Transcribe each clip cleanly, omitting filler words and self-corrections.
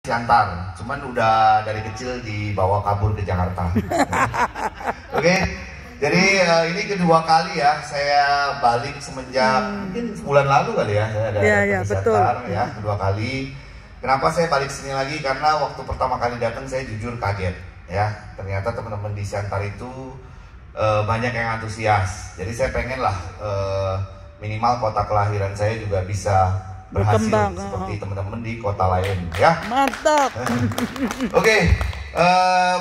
Siantar, cuman udah dari kecil dibawa kabur ke Jakarta. Oke, jadi ini kedua kali ya saya balik semenjak mungkin sebulan lalu kali ya, saya ada betul. Siantar ya, kedua kali. Kenapa saya balik sini lagi? Karena waktu pertama kali datang saya jujur kaget ya, ternyata teman-teman di Siantar itu banyak yang antusias. Jadi saya pengen lah minimal kota kelahiran saya juga bisa berhasil berkembang seperti teman-teman di kota lain ya. Mantap. Oke,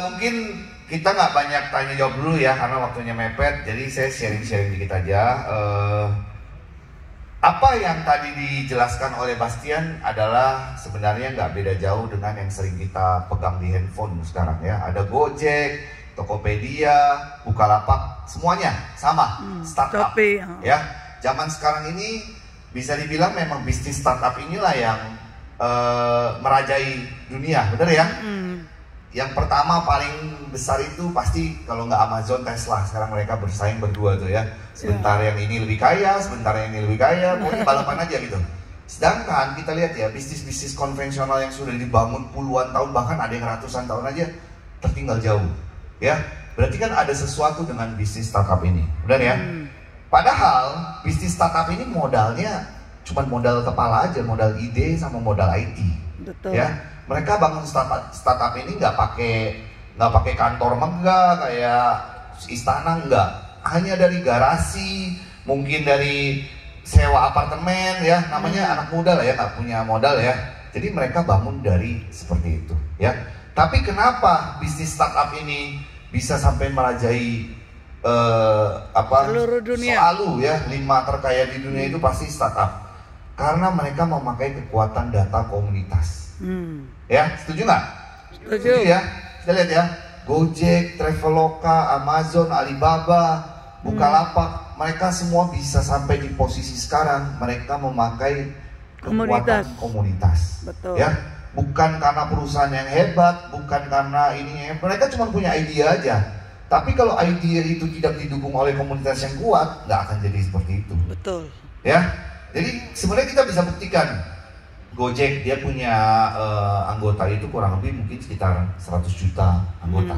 mungkin kita nggak banyak tanya jawab dulu ya karena waktunya mepet. Jadi saya sharing dikit aja. Apa yang tadi dijelaskan oleh Bastian adalah sebenarnya nggak beda jauh dengan yang sering kita pegang di handphone sekarang ya. Ada Gojek, Tokopedia, Bukalapak, semuanya sama, startup ya. Zaman sekarang ini bisa dibilang memang bisnis startup inilah yang merajai dunia, bener ya? Yang pertama paling besar itu pasti kalau nggak Amazon, Tesla. Sekarang mereka bersaing berdua tuh ya. Sebentar yang ini lebih kaya, sebentar yang ini lebih kaya, pokoknya balapan aja gitu. Sedangkan kita lihat ya, bisnis-bisnis konvensional yang sudah dibangun puluhan tahun, bahkan ada yang ratusan tahun aja tertinggal jauh ya. Berarti kan ada sesuatu dengan bisnis startup ini, benar ya? Padahal bisnis startup ini modalnya cuma modal kepala aja, modal ide sama modal IT. Betul. Ya, mereka bangun startup ini nggak pakai kantor megah kayak istana, enggak. Hanya dari garasi, mungkin dari sewa apartemen ya, namanya anak muda lah ya, nggak punya modal ya. Jadi mereka bangun dari seperti itu ya. Tapi kenapa bisnis startup ini bisa sampai merajai seluruh dunia? Selalu ya, 5 terkaya di dunia itu pasti startup. Karena mereka memakai kekuatan data komunitas. Ya, setuju nggak? Setuju ya. Kita lihat ya, Gojek, Traveloka, Amazon, Alibaba, Bukalapak, mereka semua bisa sampai di posisi sekarang. Mereka memakai kekuatan komunitas. Betul. Ya, bukan karena perusahaan yang hebat, bukan karena ini, mereka cuma punya ide aja. Tapi kalau ide itu tidak didukung oleh komunitas yang kuat, nggak akan jadi seperti itu. Betul. Ya, jadi sebenarnya kita bisa buktikan. Gojek dia punya anggota itu kurang lebih mungkin sekitar 100 juta anggota.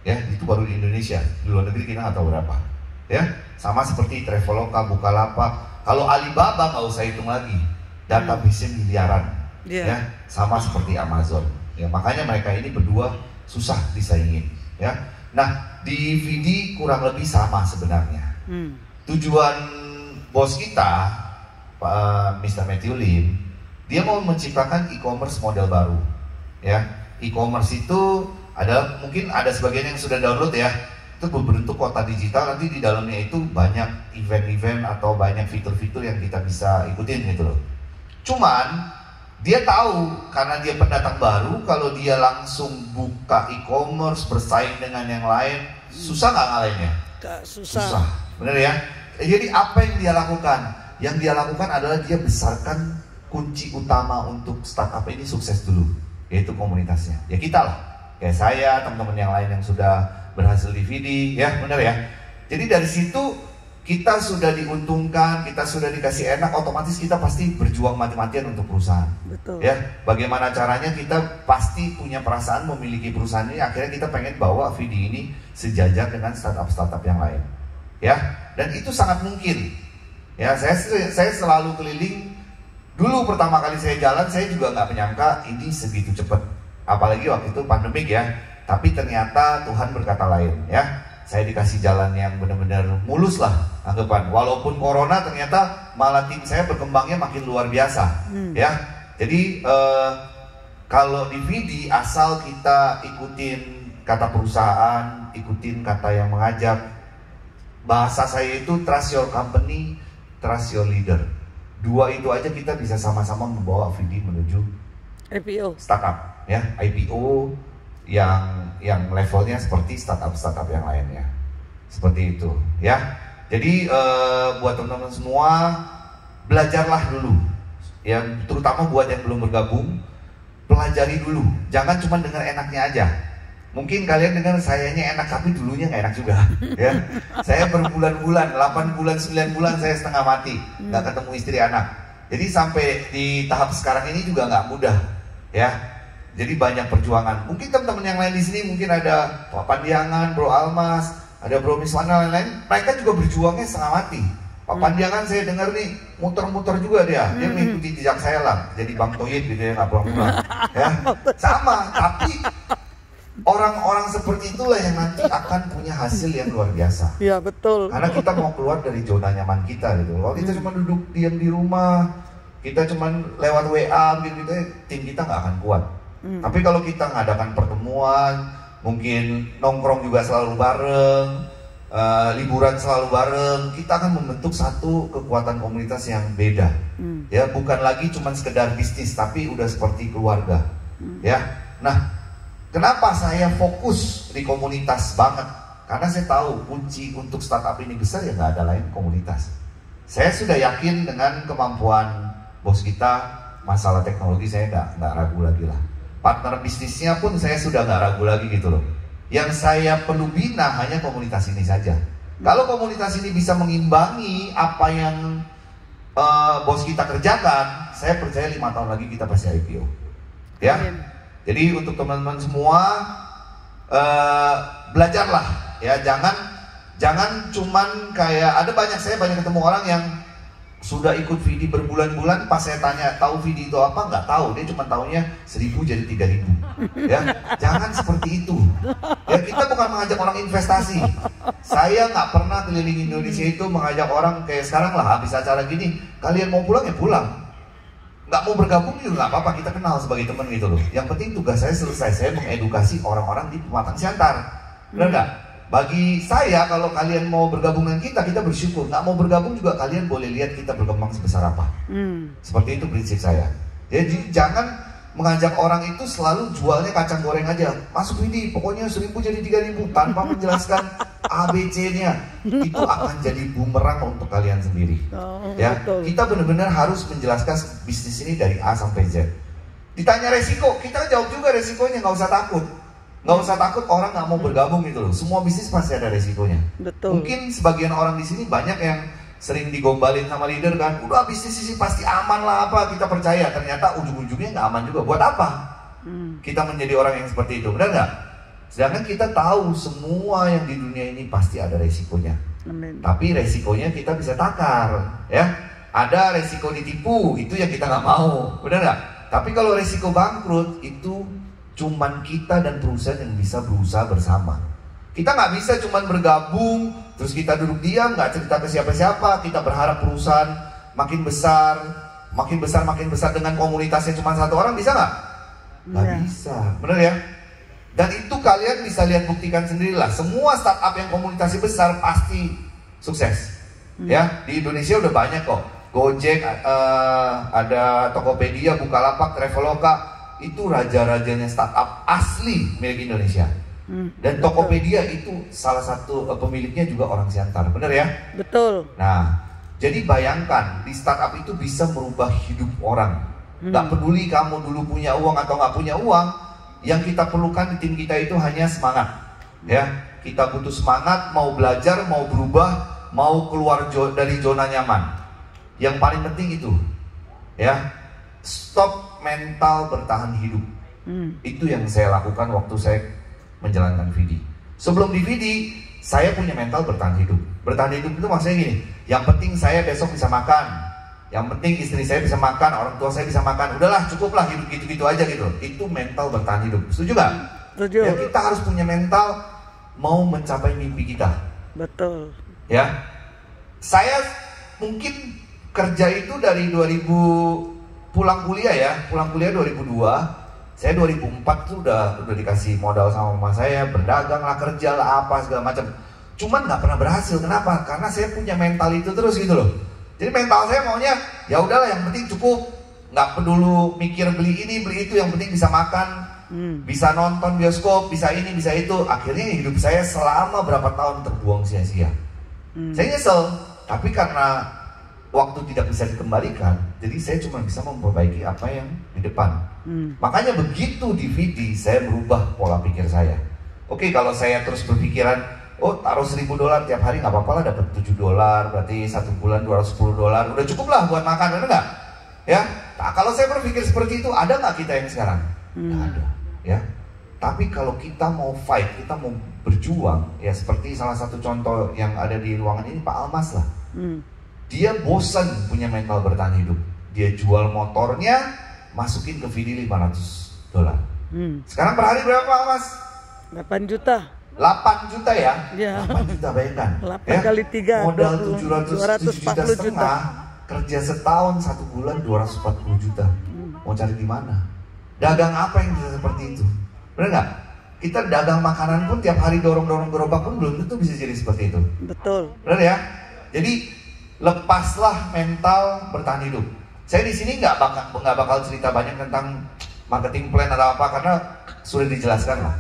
Ya, itu baru di Indonesia. Di luar negeri kita nggak tahu berapa. Ya, sama seperti Traveloka, Bukalapak. Kalau Alibaba nggak usah hitung lagi, database miliaran. Ya, sama seperti Amazon. Ya, makanya mereka ini berdua susah disaingin. Ya. Nah, di VD kurang lebih sama sebenarnya. Tujuan bos kita, Pak Mr. Matthew Lim, dia mau menciptakan e-commerce model baru. Ya, e-commerce itu adalah mungkin ada sebagian yang sudah download ya. Itu berbentuk kota digital, nanti di dalamnya itu banyak event-event atau banyak fitur-fitur yang kita bisa ikutin gitu loh. Cuman dia tahu karena dia pendatang baru, kalau dia langsung buka e-commerce bersaing dengan yang lain, susah nggak ngalahinnya? Susah, bener ya? Jadi apa yang dia lakukan? Yang dia lakukan adalah dia besarkan kunci utama untuk startup ini sukses dulu, yaitu komunitasnya. Ya kita lah, kayak saya, teman-teman yang lain yang sudah berhasil di VD, ya bener ya? Jadi dari situ kita sudah diuntungkan, kita sudah dikasih enak, otomatis kita pasti berjuang mati-matian untuk perusahaan. Betul. Ya, bagaimana caranya kita pasti punya perasaan memiliki perusahaan ini, akhirnya kita pengen bawa VD ini sejajar dengan startup-startup yang lain. Ya, dan itu sangat mungkin. Ya, saya selalu keliling. Dulu pertama kali saya jalan, saya juga nggak menyangka ini segitu cepat. Apalagi waktu itu pandemik ya. Tapi ternyata Tuhan berkata lain ya. Saya dikasih jalan yang benar-benar mulus lah anggapan. Walaupun corona ternyata malah tim saya berkembangnya makin luar biasa ya. Jadi kalau di VD asal kita ikutin kata perusahaan, ikutin kata yang mengajak. Bahasa saya itu trust your company, trust your leader. Dua itu aja kita bisa sama-sama membawa VD menuju IPO startup ya, IPO yang levelnya seperti startup yang lainnya, seperti itu ya. Jadi buat teman-teman semua belajarlah dulu ya, terutama buat yang belum bergabung, pelajari dulu, jangan cuma dengar enaknya aja. Mungkin kalian dengar sayanya enak tapi dulunya nggak enak juga ya. Saya berbulan-bulan, 8 bulan, 9 bulan saya setengah mati, nggak ketemu istri anak. Jadi sampai di tahap sekarang ini juga nggak mudah ya. Jadi banyak perjuangan. Mungkin teman-teman yang lain di sini mungkin ada Pak Pandiangan, Bro Almas, ada Bro Miswana lain-lain. Mereka juga berjuangnya setengah mati. Pak Pandiangan saya dengar nih muter-muter juga dia mengikuti jejak saya lah. Jadi Bang Toyib gitu ya, nggak pulang-pulang. Ya, sama. Tapi orang-orang seperti itulah yang nanti akan punya hasil yang luar biasa. Iya betul. Karena kita mau keluar dari zona nyaman kita gitu. Kalau kita cuma duduk diam di rumah, kita cuma lewat WA gitu, tim kita nggak akan kuat. Tapi kalau kita ngadakan pertemuan, mungkin nongkrong juga selalu bareng, liburan selalu bareng, kita akan membentuk satu kekuatan komunitas yang beda. Ya, bukan lagi cuma sekedar bisnis, tapi udah seperti keluarga. Ya, nah, kenapa saya fokus di komunitas banget? Karena saya tahu kunci untuk startup ini besar ya nggak ada lain komunitas. Saya sudah yakin dengan kemampuan bos kita, masalah teknologi saya nggak ragu lagi lah. Partner bisnisnya pun saya sudah nggak ragu lagi gitu loh. Yang saya perlu bina hanya komunitas ini saja. Kalau komunitas ini bisa mengimbangi apa yang bos kita kerjakan, saya percaya 5 tahun lagi kita pasti IPO. Ya. Jadi untuk teman-teman semua belajarlah ya, jangan cuman kayak saya banyak ketemu orang yang sudah ikut VD berbulan-bulan, pas saya tanya tahu VD itu apa, nggak tahu, dia cuma tahunya 1000 jadi 3000. Ya, jangan seperti itu. Ya, kita bukan mengajak orang investasi. Saya nggak pernah keliling Indonesia itu mengajak orang kayak sekarang lah, habis acara gini, kalian mau pulang ya pulang. Nggak mau bergabung juga nggak apa-apa, kita kenal sebagai teman gitu loh. Yang penting tugas saya selesai, saya mengedukasi orang-orang di Pematang Siantar. Benar nggak? Bagi saya, kalau kalian mau bergabung dengan kita bersyukur. Nggak mau bergabung juga kalian boleh lihat kita berkembang sebesar apa. Seperti itu prinsip saya. Jadi jangan mengajak orang itu selalu jualnya kacang goreng aja. Masuk ini, pokoknya 1000 jadi 3000 tanpa menjelaskan ABC-nya. Itu akan jadi bumerang untuk kalian sendiri. Ya, kita benar-benar harus menjelaskan bisnis ini dari A sampai Z. Ditanya resiko, kita jawab juga resikonya, nggak usah takut. Nggak usah takut orang nggak mau bergabung gitu loh. Semua bisnis pasti ada resikonya. Betul. Mungkin sebagian orang di sini banyak yang sering digombalin sama leader kan, udah bisnis ini pasti aman lah apa, kita percaya. Ternyata ujung-ujungnya nggak aman juga. Buat apa? Kita menjadi orang yang seperti itu, benar nggak? Sedangkan kita tahu semua yang di dunia ini pasti ada resikonya. Amin. Tapi resikonya kita bisa takar, ya. Ada resiko ditipu, itu yang kita nggak mau, benar nggak? Tapi kalau resiko bangkrut itu cuman kita dan perusahaan yang bisa berusaha bersama. Kita nggak bisa cuman bergabung, terus kita duduk diam, nggak cerita ke siapa-siapa. Kita berharap perusahaan makin besar dengan komunitasnya cuma 1 orang, bisa nggak? Nggak bisa, bener ya? Dan itu kalian bisa lihat, buktikan sendirilah. Semua startup yang komunitasnya besar pasti sukses. Ya, di Indonesia udah banyak kok. Gojek, ada Tokopedia, Bukalapak, Traveloka. Itu raja-rajanya startup asli milik Indonesia. Dan Tokopedia itu salah satu pemiliknya juga orang Siantar, bener ya? Betul. Nah, jadi bayangkan di startup itu bisa merubah hidup orang. Gak peduli kamu dulu punya uang atau gak punya uang, yang kita perlukan di tim kita itu hanya semangat. Ya, kita butuh semangat, mau belajar, mau berubah, mau keluar dari zona nyaman. Yang paling penting itu, ya, stop mental bertahan hidup. Itu yang saya lakukan waktu saya menjalankan VD. Sebelum di VD, saya punya mental bertahan hidup. Bertahan hidup itu maksudnya gini, yang penting saya besok bisa makan, yang penting istri saya bisa makan, orang tua saya bisa makan, udahlah cukuplah hidup gitu-gitu aja gitu. Itu mental bertahan hidup. Setuju gak? Setuju. Ya, kita harus punya mental mau mencapai mimpi kita. Betul. Ya, saya mungkin kerja itu dari 2000 pulang kuliah 2002, saya 2004 tuh udah dikasih modal sama mama saya, berdagang lah, kerja lah, apa segala macam. Cuman nggak pernah berhasil. Kenapa? Karena saya punya mental itu terus gitu loh. Jadi mental saya maunya ya udahlah, yang penting cukup, nggak peduli mikir beli ini beli itu, yang penting bisa makan, bisa nonton bioskop, bisa ini bisa itu. Akhirnya hidup saya selama berapa tahun terbuang sia-sia. Saya nyesel, tapi karena waktu tidak bisa dikembalikan, jadi saya cuma bisa memperbaiki apa yang di depan. Makanya begitu di VD saya merubah pola pikir saya. Oke, kalau saya terus berpikiran, oh taruh $1000 tiap hari nggak apa-apa lah, dapat $7, berarti 1 bulan $210, udah cukup lah buat makan, bener nggak? Ya, nah, kalau saya berpikir seperti itu, ada nggak kita yang sekarang? Nggak ada, ya. Tapi kalau kita mau fight, kita mau berjuang, ya seperti salah satu contoh yang ada di ruangan ini Pak Almas lah. Dia bosan punya mental bertahan hidup. Dia jual motornya, masukin ke VD $500. Sekarang per hari berapa Pak Almas? 8 juta. 8 juta ya? Ya. 8 juta bayangkan. 8 ya? kali 3, modal 240 juta. Kerja setahun 1 bulan 240 juta. Mau cari di mana? Dagang apa yang bisa seperti itu? Benar nggak? Kita dagang makanan pun tiap hari dorong-dorong gerobak pun belum tentu bisa jadi seperti itu. Betul. Benar ya? Jadi lepaslah mental bertahan hidup. Saya di sini nggak bakal cerita banyak tentang marketing plan atau apa karena sudah dijelaskan lah.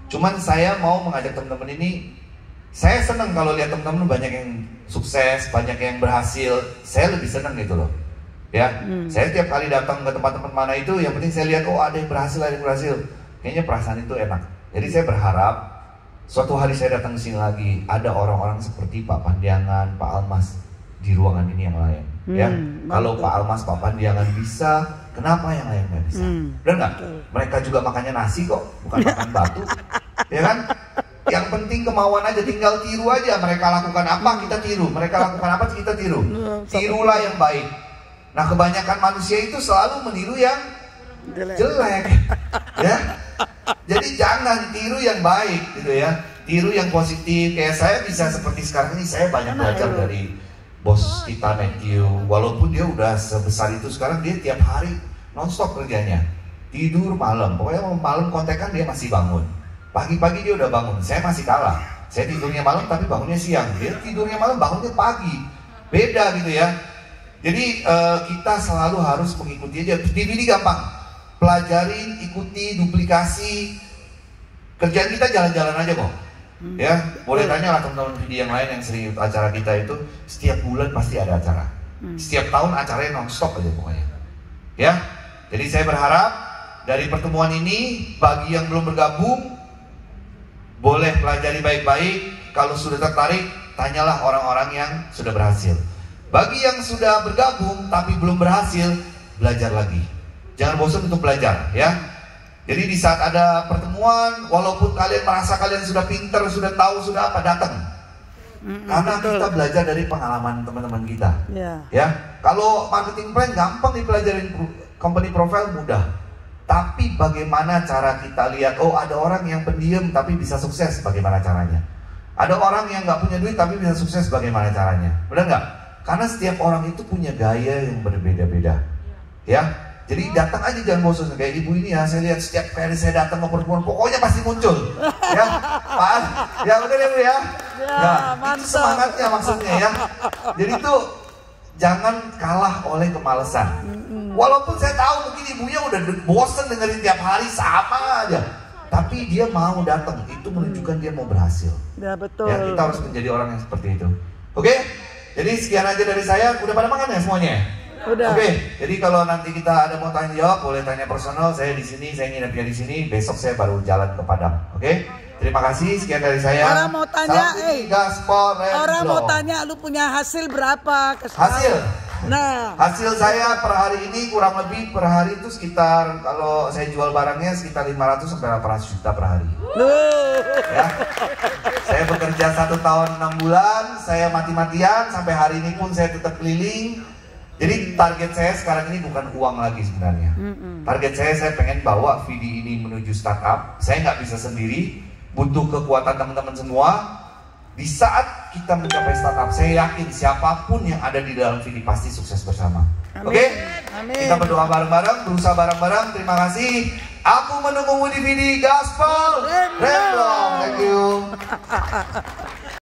Cuman saya mau mengajak teman-teman ini, saya senang kalau lihat teman-teman banyak yang sukses, banyak yang berhasil. Saya lebih senang gitu loh. Ya, saya tiap kali datang ke tempat-tempat mana itu, yang penting saya lihat, oh ada yang berhasil, ada yang berhasil. Kayaknya perasaan itu enak. Jadi saya berharap suatu hari saya datang ke sini lagi, ada orang-orang seperti Pak Pandiangan, Pak Almas di ruangan ini yang lain. Ya, kalau Pak Almas, Pak Pandiangan bisa, kenapa yang lain nggak bisa? Benar nggak? Mereka juga makannya nasi kok, bukan makan batu, ya kan? Yang penting kemauan aja, tinggal tiru aja. Mereka lakukan apa, kita tiru. Mereka lakukan apa, kita tiru. Tirulah yang baik. Nah, kebanyakan manusia itu selalu meniru yang jelek, ya. Jadi jangan tiru yang baik, gitu ya. Tiru yang positif. Kayak saya bisa seperti sekarang ini, saya banyak belajar dari bos kita Matthew. Walaupun dia udah sebesar itu sekarang, dia tiap hari nonstop kerjanya. Tidur malam, pokoknya malam kontekan dia masih bangun. Pagi-pagi dia udah bangun, saya masih kalah. Saya tidurnya malam tapi bangunnya siang. Dia tidurnya malam, bangunnya pagi. Beda gitu ya. Jadi kita selalu harus mengikuti aja. DVD gampang. Pelajarin, ikuti, duplikasi. Kerjaan kita jalan-jalan aja kok. Ya, boleh tanya lah teman-teman video yang lain yang sering ikut acara kita itu. Setiap bulan pasti ada acara. Setiap tahun acaranya non-stop aja pokoknya. Ya, jadi saya berharap dari pertemuan ini, bagi yang belum bergabung, boleh pelajari baik-baik. Kalau sudah tertarik, tanyalah orang-orang yang sudah berhasil. Bagi yang sudah bergabung tapi belum berhasil, belajar lagi. Jangan bosan untuk belajar, ya. Jadi di saat ada pertemuan, walaupun kalian merasa kalian sudah pinter, sudah tahu, sudah apa, datang. Karena kita belajar dari pengalaman teman-teman kita. Ya. Kalau marketing plan gampang dipelajarin, company profile mudah. Tapi bagaimana cara kita lihat, oh ada orang yang pendiam tapi bisa sukses, bagaimana caranya? Ada orang yang nggak punya duit tapi bisa sukses, bagaimana caranya? Benar nggak? Karena setiap orang itu punya gaya yang berbeda-beda. Ya, jadi datang aja, jangan bosan. Kayak ibu ini ya, saya lihat setiap kali saya datang ke pertemuan, pokoknya pasti muncul. Ya, Pak, ya udah ya Bu ya. Ya, itu semangatnya maksudnya ya. Jadi itu jangan kalah oleh kemalasan. Walaupun saya tahu mungkin ibunya udah bosen dengerin tiap hari sama aja, tapi dia mau datang, itu menunjukkan dia mau berhasil. Ya betul. Ya, kita harus menjadi orang yang seperti itu. Oke? Jadi sekian aja dari saya. Udah pada makan ya semuanya? Udah. Oke. Jadi kalau nanti kita ada mau tanya jawab, boleh tanya personal. Saya di sini, saya nginepnya di sini. Besok saya baru jalan ke Padang. Oke? Terima kasih. Sekian dari saya. Orang mau tanya, orang mau tanya, lu punya hasil berapa? Hasil? Nah, hasil saya per hari ini kurang lebih per hari itu sekitar, kalau saya jual barangnya sekitar 500 sampai 800 juta per hari. Ya. Saya bekerja 1 tahun 6 bulan, saya mati-matian sampai hari ini pun saya tetap keliling. Jadi target saya sekarang ini bukan uang lagi sebenarnya. Target saya pengen bawa VD ini menuju startup. Saya nggak bisa sendiri, butuh kekuatan teman-teman semua. Di saat kita mencapai startup, saya yakin siapapun yang ada di dalam VD pasti sukses bersama. Oke? Kita berdoa bareng-bareng, berusaha bareng-bareng. Terima kasih. Aku menunggumu di VD Gaspol Remblong. Thank you.